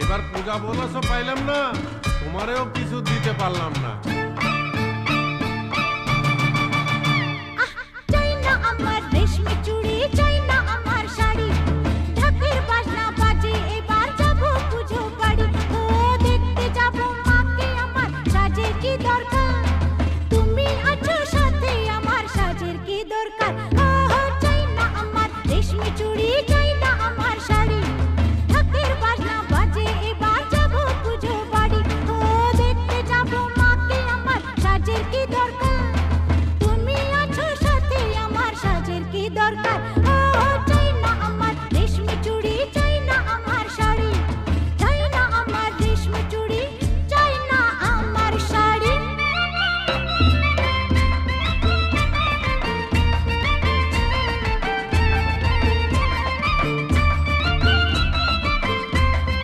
এবার পূজা বোনাসও পাইলাম না, তোমারেও কিছু দিতে পারলাম না। চাই না আমার রেশমি চুড়ি, চাই না